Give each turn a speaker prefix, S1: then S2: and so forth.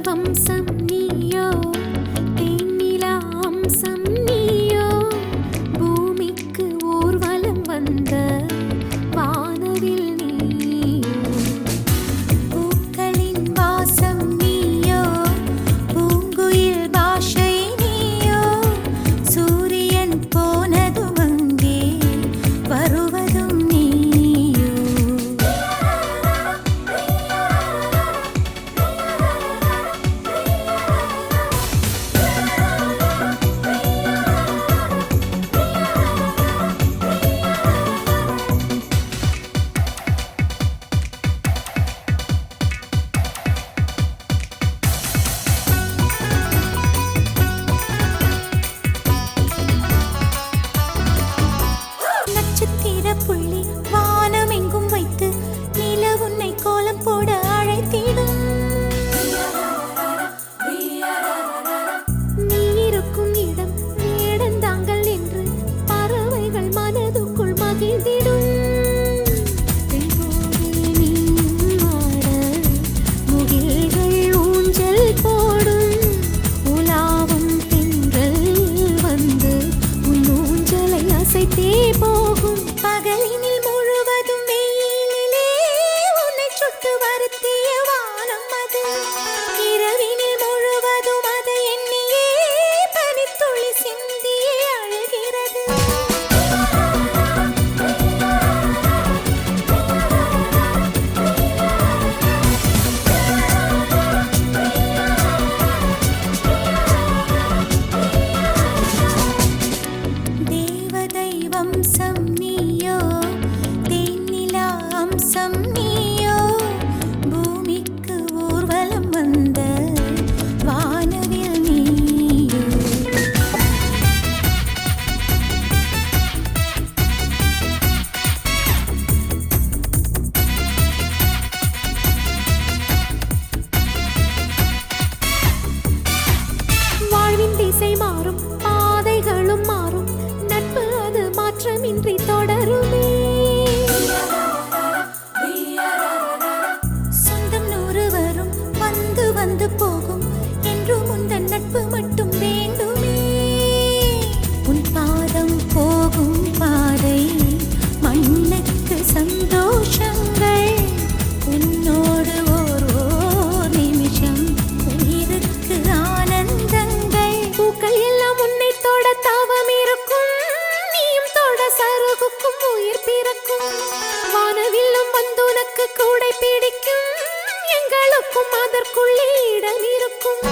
S1: வம்சம் நீயோ தேனிலா அம்சம் நீயோ பூமிக்கு ஊர்வலம் வந்த வானவில் நீயோ பூக்களின் வாசம் நீயோ பூங்குயில் பாஷை நீயோ சூரியன் போனதும் அங்கே வருவதும் நீயோ நட்சத்திர புள்ளி வானமெங்கும் வைத்து நில உன்னை கோலம் போட அழைத்திடும் நீ இருக்கும் இடம் வேடந்தாங்கள் என்று பறவைகள் மனதுக்குள் மகிழ்ந்திடும் தென்போடு நீயும் ஆட முகில்கள் ஊஞ்சல் போடும் உலாவும் தென்றல் வந்து உன் ஊஞ்சலை அசைத்தே போகும் பகலினில் முழுவதும் வெயிலிலே உன்னை சுட்டு வருத்திய வானம் அது இரவினில் முழுவதும் அதை எண்ணியே பனித்துளி சிந்தியே அழுகிறது தேவதை வம்சம் நீயோ தேனிலா அம்சம் நீயோ பூமிக்கு ஊர்வலம் வந்த வானவில் நீயோ வாழ்வின் திசை மாறும் பாதைகளும் மாறும் நட்பு அது மாற்றமின்றி தொடருமே சொந்தம் 100 வரும் வந்து வந்து போகும் என்றும் உந்தன் நட்பு மட்டும் வேண்டுமே உன் பாதம் போகும் பாதை மண்ணுக்கு சந்தோஷங்கள் உன்னோடு ஓர் நிமிஷம் உயிருக்கு ஆனந்தங்கள் பூக்கள் எல்லாம் உன்னை தொட தாவம் இருக்கும் நீயும் தொட சருகுக்கும் உயிர் பிறக்கும் வானவில்லும் வந்து உனக்கு கூடை பிடிக்கும் எங்களுக்கும் அதற்குள்ளே இடம் இருக்கும்